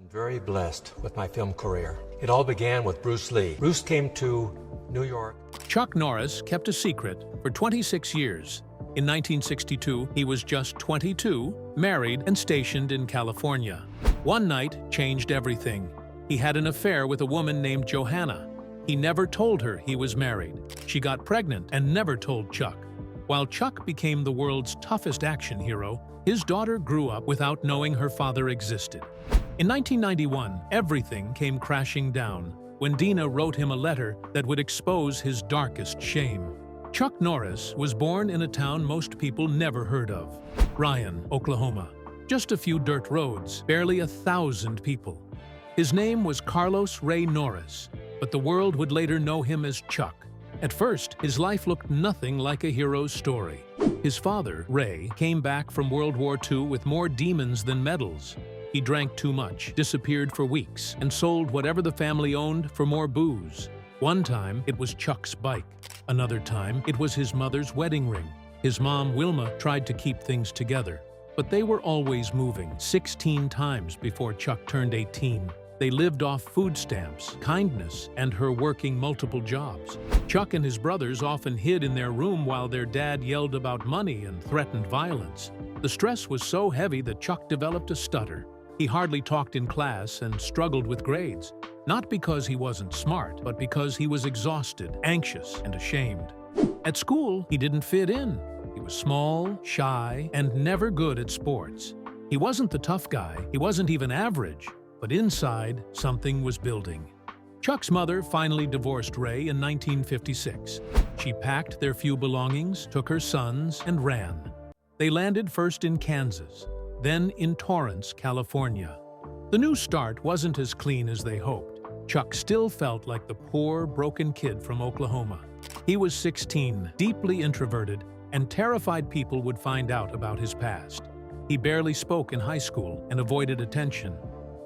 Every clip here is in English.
been very blessed with my film career. It all began with Bruce Lee. Bruce came to New York. Chuck Norris kept a secret for 26 years. In 1962, he was just 22, married, and stationed in California. One night changed everything. He had an affair with a woman named Johanna. He never told her he was married. She got pregnant and never told Chuck. While Chuck became the world's toughest action hero, his daughter grew up without knowing her father existed. In 1991, everything came crashing down when Dina wrote him a letter that would expose his darkest shame. Chuck Norris was born in a town most people never heard of, Ryan, Oklahoma. Just a few dirt roads, barely 1,000 people. His name was Carlos Ray Norris, but the world would later know him as Chuck. At first, his life looked nothing like a hero's story. His father, Ray, came back from World War II with more demons than medals. He drank too much, disappeared for weeks, and sold whatever the family owned for more booze. One time, it was Chuck's bike. Another time, it was his mother's wedding ring. His mom, Wilma, tried to keep things together, but they were always moving 16 times before Chuck turned 18. They lived off food stamps, kindness, and her working multiple jobs. Chuck and his brothers often hid in their room while their dad yelled about money and threatened violence. The stress was so heavy that Chuck developed a stutter. He hardly talked in class and struggled with grades, not because he wasn't smart, but because he was exhausted, anxious, and ashamed. At school, he didn't fit in. He was small, shy, and never good at sports. He wasn't the tough guy, he wasn't even average. But inside, something was building. Chuck's mother finally divorced Ray in 1956. She packed their few belongings, took her sons, and ran. They landed first in Kansas, then in Torrance, California. The new start wasn't as clean as they hoped. Chuck still felt like the poor, broken kid from Oklahoma. He was 16, deeply introverted, and terrified people would find out about his past. He barely spoke in high school and avoided attention.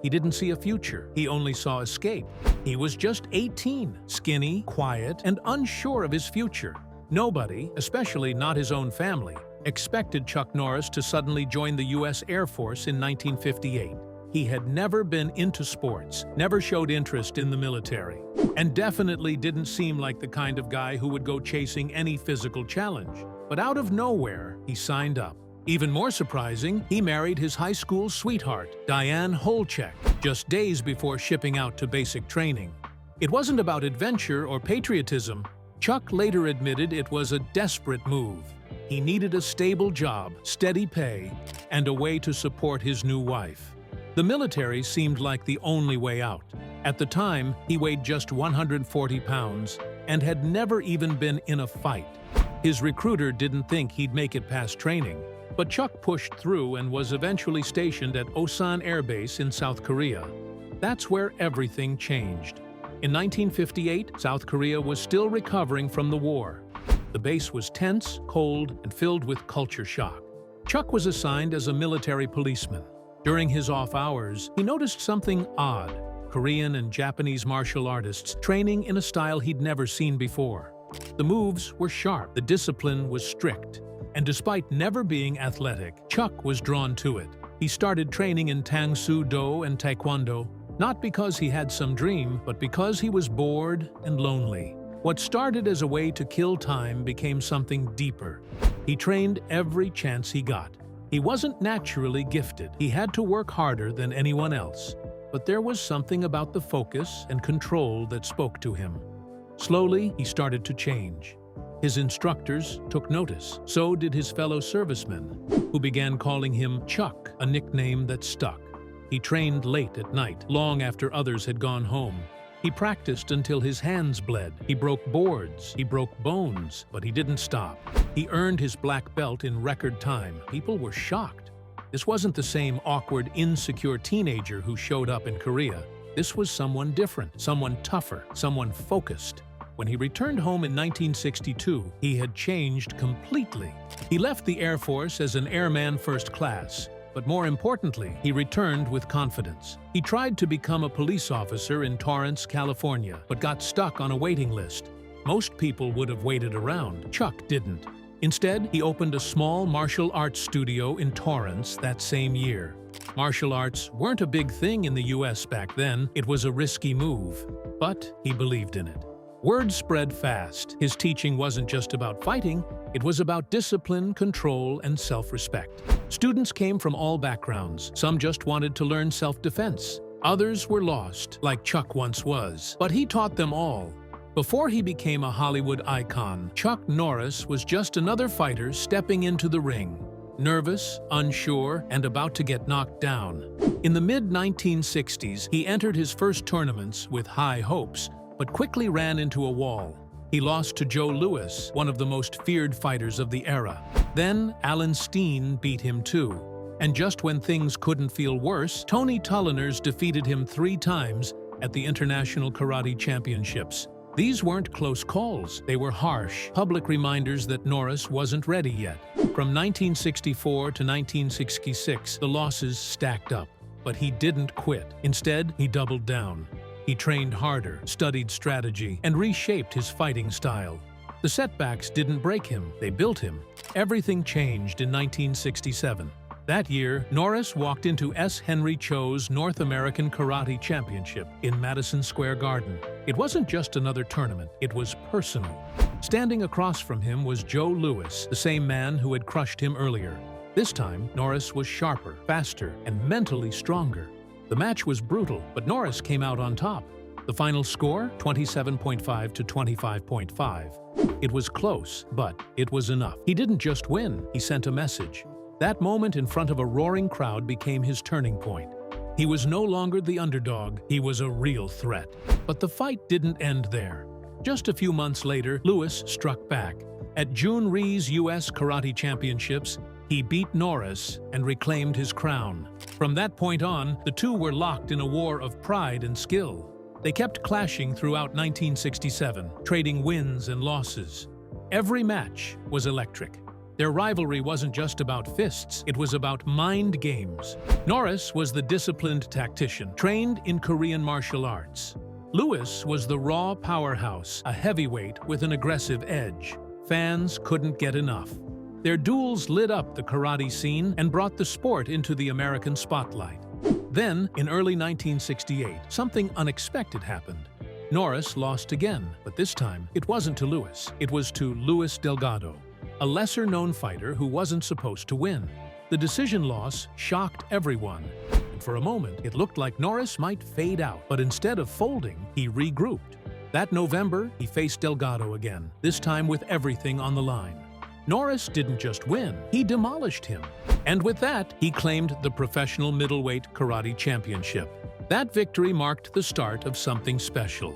He didn't see a future, he only saw escape. He was just 18, skinny, quiet, and unsure of his future. Nobody, especially not his own family, expected Chuck Norris to suddenly join the U.S. Air Force in 1958. He had never been into sports, never showed interest in the military, and definitely didn't seem like the kind of guy who would go chasing any physical challenge. But out of nowhere, he signed up. Even more surprising, he married his high school sweetheart, Diane Holchek, just days before shipping out to basic training. It wasn't about adventure or patriotism. Chuck later admitted it was a desperate move. He needed a stable job, steady pay, and a way to support his new wife. The military seemed like the only way out. At the time, he weighed just 140 pounds and had never even been in a fight. His recruiter didn't think he'd make it past training. But Chuck pushed through and was eventually stationed at Osan Air Base in South Korea. That's where everything changed. In 1958, South Korea was still recovering from the war. The base was tense, cold, and filled with culture shock. Chuck was assigned as a military policeman. During his off hours, he noticed something odd: Korean and Japanese martial artists training in a style he'd never seen before. The moves were sharp, the discipline was strict. And despite never being athletic, Chuck was drawn to it. He started training in Tang Soo Do and Taekwondo, not because he had some dream, but because he was bored and lonely. What started as a way to kill time became something deeper. He trained every chance he got. He wasn't naturally gifted. He had to work harder than anyone else. But there was something about the focus and control that spoke to him. Slowly, he started to change. His instructors took notice. So did his fellow servicemen, who began calling him Chuck, a nickname that stuck. He trained late at night, long after others had gone home. He practiced until his hands bled. He broke boards, he broke bones, but he didn't stop. He earned his black belt in record time. People were shocked. This wasn't the same awkward, insecure teenager who showed up in Korea. This was someone different, someone tougher, someone focused. When he returned home in 1962, he had changed completely. He left the Air Force as an airman first class, but more importantly, he returned with confidence. He tried to become a police officer in Torrance, California, but got stuck on a waiting list. Most people would have waited around. Chuck didn't. Instead, he opened a small martial arts studio in Torrance that same year. Martial arts weren't a big thing in the US back then. It was a risky move, but he believed in it. Word spread fast. His teaching wasn't just about fighting, it was about discipline, control, and self-respect. Students came from all backgrounds. Some just wanted to learn self-defense. Others were lost, like Chuck once was. But he taught them all. Before he became a Hollywood icon, Chuck Norris was just another fighter stepping into the ring. Nervous, unsure, and about to get knocked down. In the mid-1960s, he entered his first tournaments with high hopes, but quickly ran into a wall. He lost to Joe Louis, one of the most feared fighters of the era. Then Alan Steen beat him too. And just when things couldn't feel worse, Tony Tulliners defeated him 3 times at the International Karate Championships. These weren't close calls. They were harsh, public reminders that Norris wasn't ready yet. From 1964 to 1966, the losses stacked up. But he didn't quit. Instead, he doubled down. He trained harder, studied strategy, and reshaped his fighting style. The setbacks didn't break him, they built him. Everything changed in 1967. That year, Norris walked into S. Henry Cho's North American Karate Championship in Madison Square Garden. It wasn't just another tournament, it was personal. Standing across from him was Joe Louis, the same man who had crushed him earlier. This time, Norris was sharper, faster, and mentally stronger. The match was brutal, but Norris came out on top. The final score, 27.5 to 25.5. It was close, but it was enough. He didn't just win, he sent a message. That moment in front of a roaring crowd became his turning point. He was no longer the underdog, he was a real threat. But the fight didn't end there. Just a few months later, Louis struck back. At June Rhee's U.S. Karate Championships, he beat Norris and reclaimed his crown. From that point on, the two were locked in a war of pride and skill. They kept clashing throughout 1967, trading wins and losses. Every match was electric. Their rivalry wasn't just about fists, it was about mind games. Norris was the disciplined tactician, trained in Korean martial arts. Louis was the raw powerhouse, a heavyweight with an aggressive edge. Fans couldn't get enough. Their duels lit up the karate scene and brought the sport into the American spotlight. Then, in early 1968, something unexpected happened. Norris lost again, but this time it wasn't to Louis. It was to Luis Delgado, a lesser-known fighter who wasn't supposed to win. The decision loss shocked everyone, and for a moment it looked like Norris might fade out. But instead of folding, he regrouped. That November, he faced Delgado again, this time with everything on the line. Norris didn't just win, he demolished him. And with that, he claimed the Professional Middleweight Karate Championship. That victory marked the start of something special.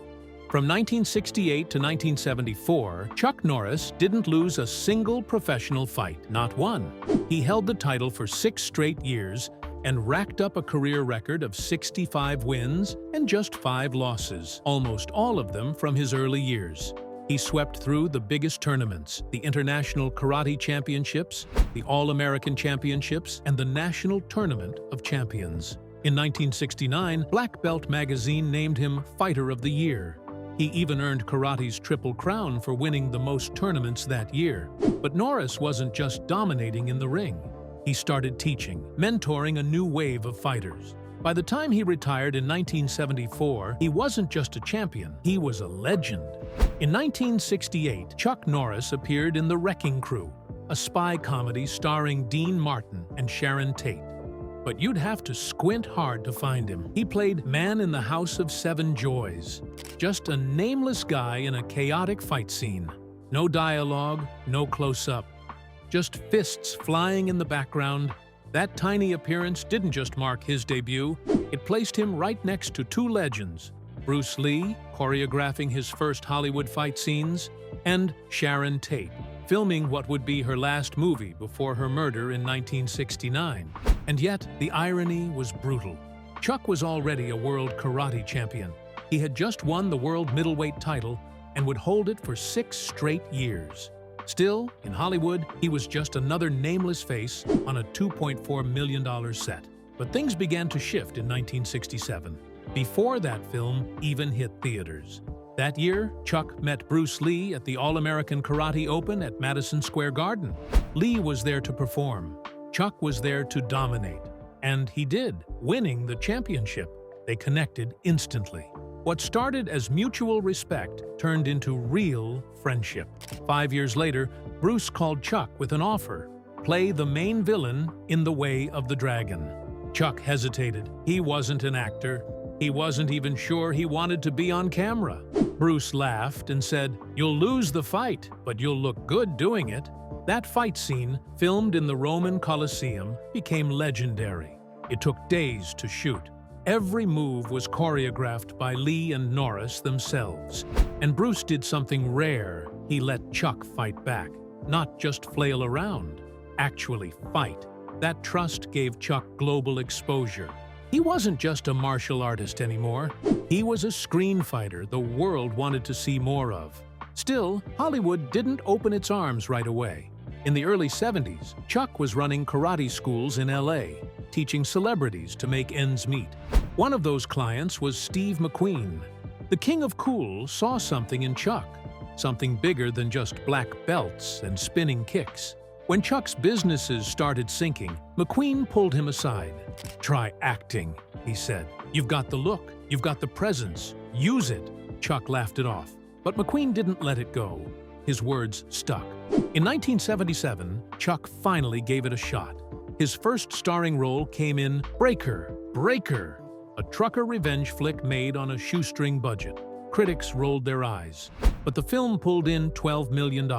From 1968 to 1974, Chuck Norris didn't lose a single professional fight, not one. He held the title for 6 straight years and racked up a career record of 65 wins and just 5 losses, almost all of them from his early years. He swept through the biggest tournaments, the International Karate Championships, the All-American Championships, and the National Tournament of Champions. In 1969, Black Belt magazine named him Fighter of the Year. He even earned karate's Triple Crown for winning the most tournaments that year. But Norris wasn't just dominating in the ring. He started teaching, mentoring a new wave of fighters. By the time he retired in 1974, he wasn't just a champion, he was a legend. In 1968, Chuck Norris appeared in The Wrecking Crew, a spy comedy starring Dean Martin and Sharon Tate. But you'd have to squint hard to find him. He played Man in the House of Seven Joys, just a nameless guy in a chaotic fight scene. No dialogue, no close-up, just fists flying in the background. That tiny appearance didn't just mark his debut, it placed him right next to 2 legends, Bruce Lee, choreographing his first Hollywood fight scenes, and Sharon Tate, filming what would be her last movie before her murder in 1969. And yet, the irony was brutal. Chuck was already a world karate champion. He had just won the world middleweight title and would hold it for 6 straight years. Still, in Hollywood, he was just another nameless face on a $2.4 million set. But things began to shift in 1967, before that film even hit theaters. That year, Chuck met Bruce Lee at the All-American Karate Open at Madison Square Garden. Lee was there to perform. Chuck was there to dominate. And he did, winning the championship. They connected instantly. What started as mutual respect turned into real friendship. 5 years later, Bruce called Chuck with an offer: play the main villain in The Way of the Dragon. Chuck hesitated. He wasn't an actor. He wasn't even sure he wanted to be on camera. Bruce laughed and said, "You'll lose the fight, but you'll look good doing it." That fight scene, filmed in the Roman Colosseum, became legendary. It took days to shoot. Every move was choreographed by Lee and Norris themselves. And Bruce did something rare. He let Chuck fight back. Not just flail around, actually fight. That trust gave Chuck global exposure. He wasn't just a martial artist anymore. He was a screen fighter the world wanted to see more of. Still, Hollywood didn't open its arms right away. In the early 70s, Chuck was running karate schools in LA, teaching celebrities to make ends meet. One of those clients was Steve McQueen. The king of cool saw something in Chuck, something bigger than just black belts and spinning kicks. When Chuck's businesses started sinking, McQueen pulled him aside. "Try acting," he said. "You've got the look, you've got the presence. Use it." Chuck laughed it off. But McQueen didn't let it go. His words stuck. In 1977, Chuck finally gave it a shot. His first starring role came in Breaker, a trucker revenge flick made on a shoestring budget. Critics rolled their eyes, but the film pulled in $12 million.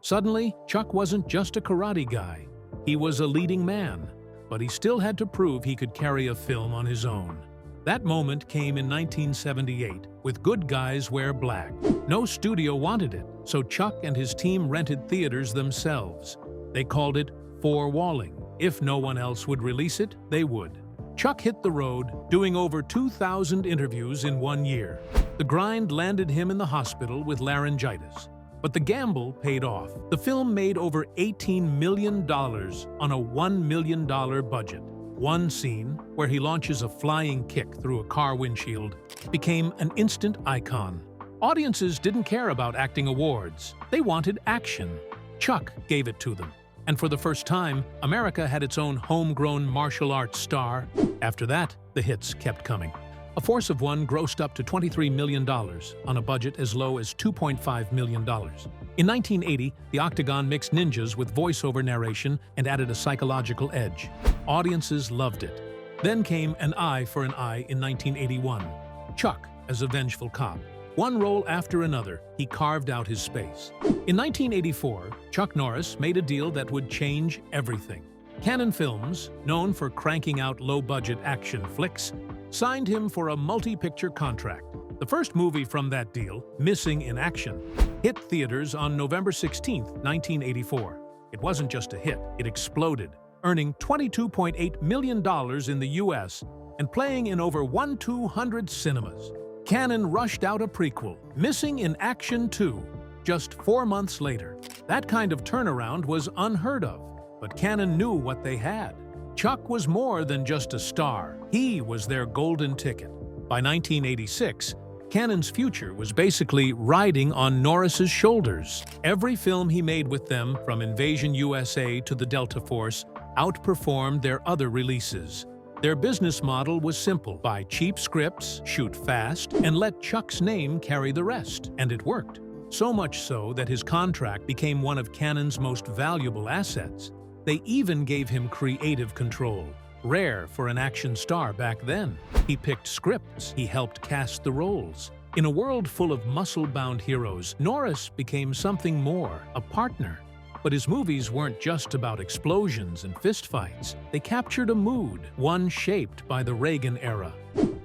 Suddenly, Chuck wasn't just a karate guy. He was a leading man, but he still had to prove he could carry a film on his own. That moment came in 1978 with Good Guys Wear Black. No studio wanted it, so Chuck and his team rented theaters themselves. They called it Four-Walling. If no one else would release it, they would. Chuck hit the road, doing over 2,000 interviews in 1 year. The grind landed him in the hospital with laryngitis. But the gamble paid off. The film made over $18 million on a $1 million budget. One scene, where he launches a flying kick through a car windshield, became an instant icon. Audiences didn't care about acting awards. They wanted action. Chuck gave it to them. And for the first time, America had its own homegrown martial arts star. After that, the hits kept coming. A Force of One grossed up to $23 million on a budget as low as $2.5 million. In 1980, the Octagon mixed ninjas with voiceover narration and added a psychological edge. Audiences loved it. Then came An Eye for an Eye in 1981. Chuck as a vengeful cop. One role after another, he carved out his space. In 1984, Chuck Norris made a deal that would change everything. Cannon Films, known for cranking out low-budget action flicks, signed him for a multi-picture contract. The first movie from that deal, Missing in Action, hit theaters on November 16, 1984. It wasn't just a hit, it exploded, earning $22.8 million in the US and playing in over 1,200 cinemas. Cannon rushed out a prequel, Missing in Action 2, just 4 months later. That kind of turnaround was unheard of, but Cannon knew what they had. Chuck was more than just a star. He was their golden ticket. By 1986, Cannon's future was basically riding on Norris's shoulders. Every film he made with them, from Invasion USA to the Delta Force, outperformed their other releases. Their business model was simple: buy cheap scripts, shoot fast, and let Chuck's name carry the rest. And it worked. So much so that his contract became one of Cannon's most valuable assets. They even gave him creative control, rare for an action star back then. He picked scripts, he helped cast the roles. In a world full of muscle-bound heroes, Norris became something more, a partner. But his movies weren't just about explosions and fistfights. They captured a mood, one shaped by the Reagan era.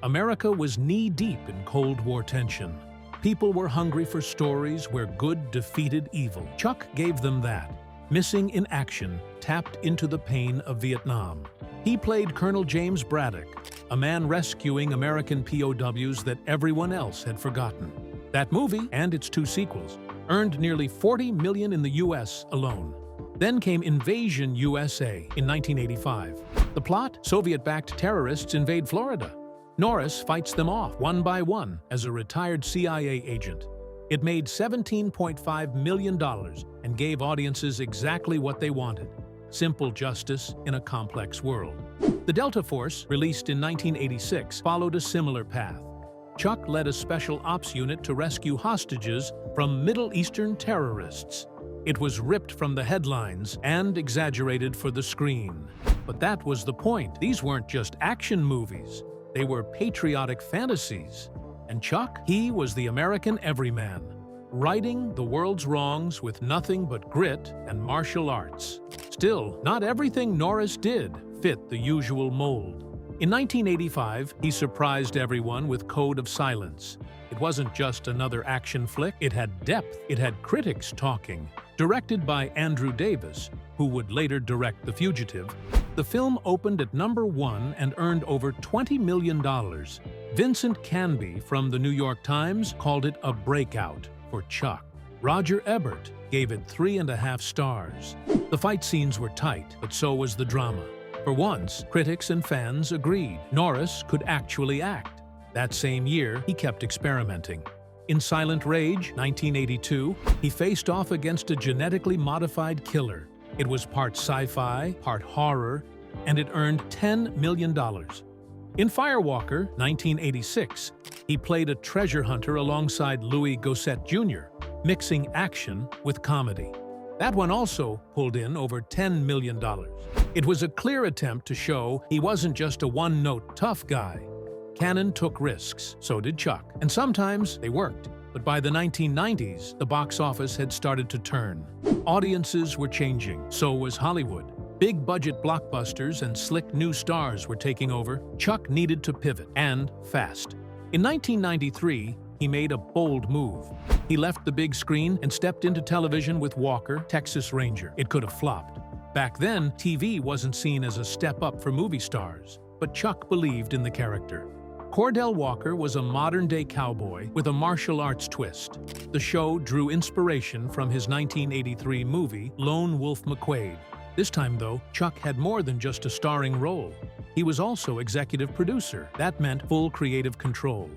America was knee-deep in Cold War tension. People were hungry for stories where good defeated evil. Chuck gave them that. Missing in Action tapped into the pain of Vietnam. He played Colonel James Braddock, a man rescuing American POWs that everyone else had forgotten. That movie, and its 2 sequels, earned nearly $40 million in the US alone. Then came Invasion USA in 1985. The plot: Soviet-backed terrorists invade Florida. Norris fights them off one by one as a retired CIA agent. It made $17.5 million and gave audiences exactly what they wanted: simple justice in a complex world. The Delta Force, released in 1986, followed a similar path. Chuck led a special ops unit to rescue hostages from Middle Eastern terrorists. It was ripped from the headlines and exaggerated for the screen. But that was the point. These weren't just action movies. They were patriotic fantasies. And Chuck, he was the American everyman, righting the world's wrongs with nothing but grit and martial arts. Still, not everything Norris did fit the usual mold. In 1985, he surprised everyone with Code of Silence. It wasn't just another action flick, it had depth, it had critics talking. Directed by Andrew Davis, who would later direct The Fugitive, the film opened at #1 and earned over $20 million. Vincent Canby from the New York Times called it a breakout for Chuck. Roger Ebert gave it 3.5 stars. The fight scenes were tight, but so was the drama. For once, critics and fans agreed Norris could actually act. That same year, he kept experimenting. In Silent Rage, 1982, he faced off against a genetically modified killer. It was part sci-fi, part horror, and it earned $10 million. In Firewalker, 1986, he played a treasure hunter alongside Louis Gossett Jr., mixing action with comedy. That one also pulled in over $10 million. It was a clear attempt to show he wasn't just a one-note tough guy. Cannon took risks, so did Chuck, and sometimes they worked. But by the 1990s, the box office had started to turn. Audiences were changing, so was Hollywood. Big-budget blockbusters and slick new stars were taking over. Chuck needed to pivot, and fast. In 1993, he made a bold move. He left the big screen and stepped into television with Walker, Texas Ranger. It could have flopped. Back then, TV wasn't seen as a step up for movie stars, but Chuck believed in the character. Cordell Walker was a modern-day cowboy with a martial arts twist. The show drew inspiration from his 1983 movie, Lone Wolf McQuade. This time, though, Chuck had more than just a starring role. He was also executive producer. That meant full creative control.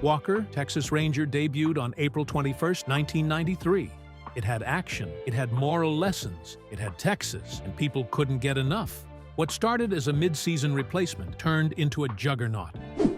Walker, Texas Ranger debuted on April 21, 1993. It had action, it had moral lessons, it had Texas, and people couldn't get enough. What started as a mid-season replacement turned into a juggernaut.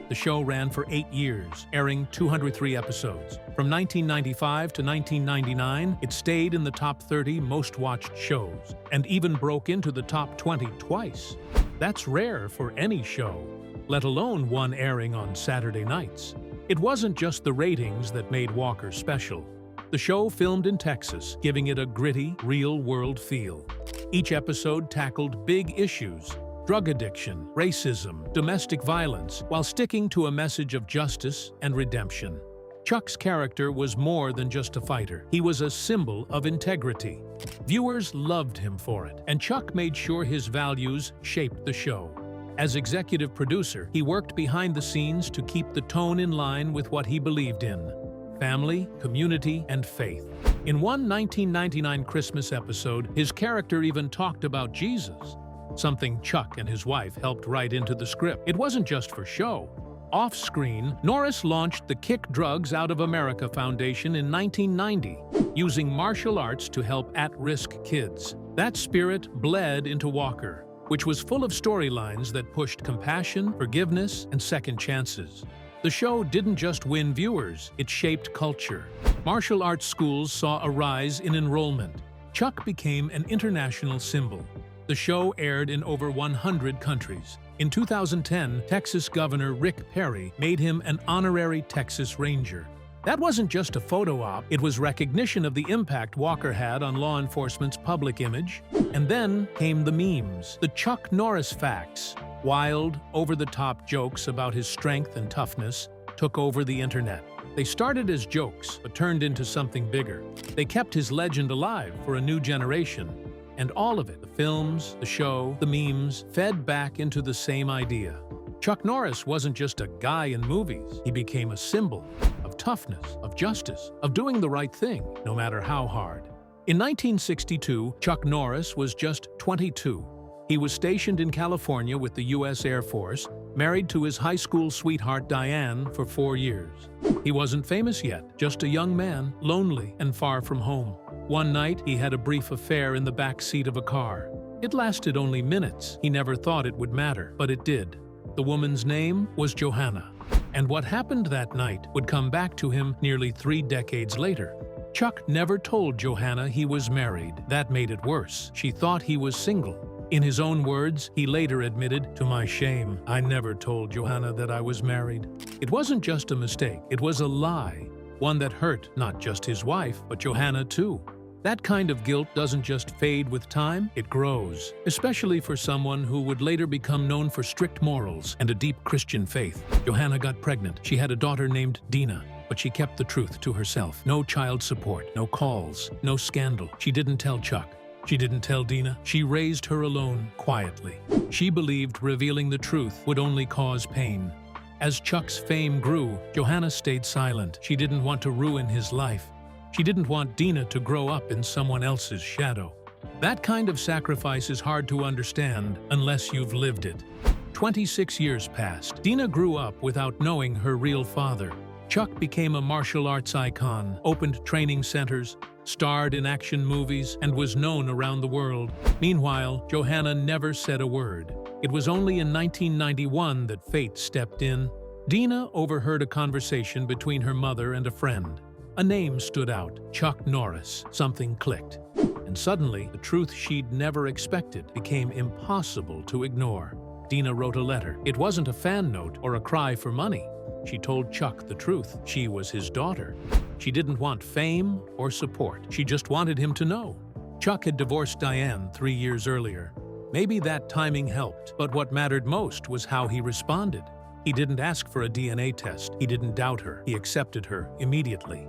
The show ran for 8 years, airing 203 episodes. From 1995 to 1999, it stayed in the top 30 most-watched shows, and even broke into the top 20 twice. That's rare for any show, let alone one airing on Saturday nights. It wasn't just the ratings that made Walker special. The show filmed in Texas, giving it a gritty, real-world feel. Each episode tackled big issues: drug addiction, racism, domestic violence, while sticking to a message of justice and redemption. Chuck's character was more than just a fighter. He was a symbol of integrity. Viewers loved him for it, and Chuck made sure his values shaped the show. As executive producer, he worked behind the scenes to keep the tone in line with what he believed in: family, community, and faith. In one 1999 Christmas episode, his character even talked about Jesus, something Chuck and his wife helped write into the script. It wasn't just for show. Off-screen, Norris launched the Kick Drugs Out of America Foundation in 1990, using martial arts to help at-risk kids. That spirit bled into Walker, which was full of storylines that pushed compassion, forgiveness, and second chances. The show didn't just win viewers, it shaped culture. Martial arts schools saw a rise in enrollment. Chuck became an international symbol. The show aired in over 100 countries. In 2010, Texas Governor Rick Perry made him an honorary Texas Ranger. That wasn't just a photo op, it was recognition of the impact Walker had on law enforcement's public image. And then came the memes, the Chuck Norris facts. Wild, over-the-top jokes about his strength and toughness took over the internet. They started as jokes, but turned into something bigger. They kept his legend alive for a new generation. And all of it, the films, the show, the memes, fed back into the same idea. Chuck Norris wasn't just a guy in movies. He became a symbol of toughness, of justice, of doing the right thing, no matter how hard. In 1962, Chuck Norris was just 22. He was stationed in California with the U.S. Air Force, married to his high school sweetheart Diane for 4 years. He wasn't famous yet, just a young man, lonely and far from home. One night, he had a brief affair in the back seat of a car. It lasted only minutes. He never thought it would matter, but it did. The woman's name was Johanna. And what happened that night would come back to him nearly 3 decades later. Chuck never told Johanna he was married. That made it worse. She thought he was single. In his own words, he later admitted, "To my shame, I never told Johanna that I was married." It wasn't just a mistake, it was a lie. One that hurt not just his wife, but Johanna too. That kind of guilt doesn't just fade with time, it grows, especially for someone who would later become known for strict morals and a deep Christian faith. Johanna got pregnant. She had a daughter named Dina, but she kept the truth to herself. No child support, no calls, no scandal. She didn't tell Chuck. She didn't tell Dina. She raised her alone, quietly. She believed revealing the truth would only cause pain. As Chuck's fame grew, Johanna stayed silent. She didn't want to ruin his life. She didn't want Dina to grow up in someone else's shadow. That kind of sacrifice is hard to understand unless you've lived it. 26 years passed. Dina grew up without knowing her real father. Chuck became a martial arts icon, opened training centers, starred in action movies, and was known around the world. Meanwhile, Johanna never said a word. It was only in 1991 that fate stepped in. Dina overheard a conversation between her mother and a friend. A name stood out, Chuck Norris. Something clicked. And suddenly, the truth she'd never expected became impossible to ignore. Dina wrote a letter. It wasn't a fan note or a cry for money. She told Chuck the truth. She was his daughter. She didn't want fame or support. She just wanted him to know. Chuck had divorced Diane 3 years earlier. Maybe that timing helped, but what mattered most was how he responded. He didn't ask for a DNA test. He didn't doubt her. He accepted her immediately.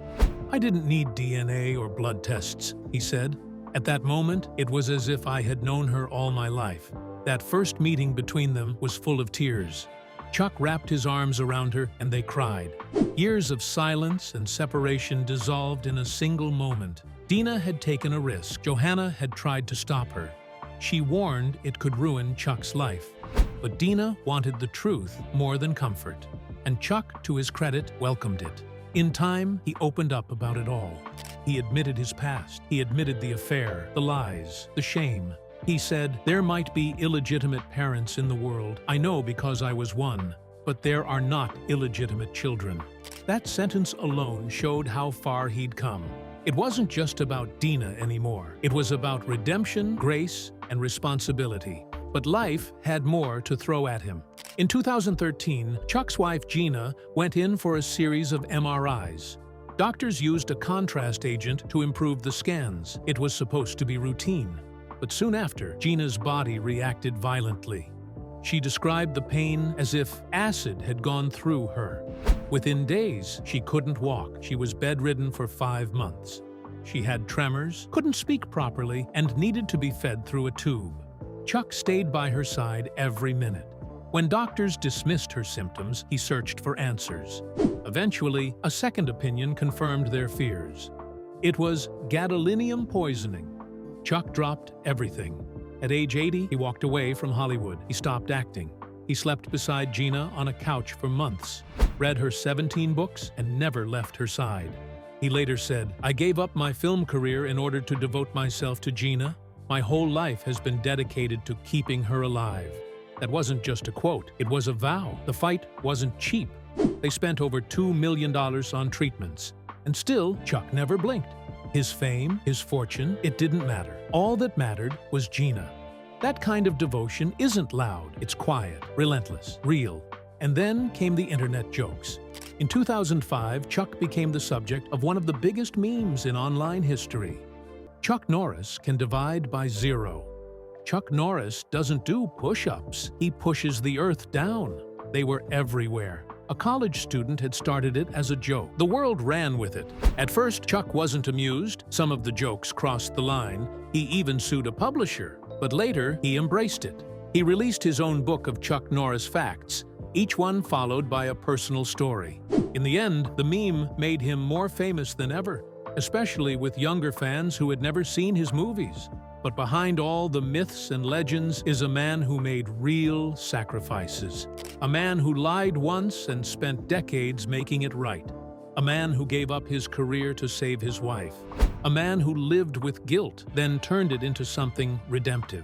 "I didn't need DNA or blood tests," he said. At that moment, it was as if I had known her all my life. That first meeting between them was full of tears. Chuck wrapped his arms around her and they cried. Years of silence and separation dissolved in a single moment. Dina had taken a risk. Johanna had tried to stop her. She warned it could ruin Chuck's life. But Dina wanted the truth more than comfort. And Chuck, to his credit, welcomed it. In time, he opened up about it all. He admitted his past. He admitted the affair, the lies, the shame. He said, "There might be illegitimate parents in the world. I know because I was one. But there are not illegitimate children." That sentence alone showed how far he'd come. It wasn't just about Dina anymore. It was about redemption, grace, and responsibility. But life had more to throw at him. In 2013, Chuck's wife Gina went in for a series of MRIs. Doctors used a contrast agent to improve the scans. It was supposed to be routine. But soon after, Gina's body reacted violently. She described the pain as if acid had gone through her. Within days, she couldn't walk. She was bedridden for 5 months. She had tremors, couldn't speak properly, and needed to be fed through a tube. Chuck stayed by her side every minute. When doctors dismissed her symptoms, he searched for answers. Eventually, a second opinion confirmed their fears. It was gadolinium poisoning. Chuck dropped everything. At age 80, he walked away from Hollywood. He stopped acting. He slept beside Gina on a couch for months, read her 17 books, and never left her side. He later said, "I gave up my film career in order to devote myself to Gina. My whole life has been dedicated to keeping her alive." That wasn't just a quote, it was a vow. The fight wasn't cheap. They spent over $2 million on treatments. And still, Chuck never blinked. His fame, his fortune, it didn't matter. All that mattered was Gina. That kind of devotion isn't loud, it's quiet, relentless, real. And then came the internet jokes. In 2005, Chuck became the subject of one of the biggest memes in online history. Chuck Norris can divide by 0. Chuck Norris doesn't do push-ups, he pushes the earth down. They were everywhere. A college student had started it as a joke. The world ran with it. At first, Chuck wasn't amused. Some of the jokes crossed the line. He even sued a publisher. But later, he embraced it. He released his own book of Chuck Norris facts, each one followed by a personal story. In the end, the meme made him more famous than ever, especially with younger fans who had never seen his movies. But behind all the myths and legends is a man who made real sacrifices. A man who lied once and spent decades making it right. A man who gave up his career to save his wife. A man who lived with guilt, then turned it into something redemptive.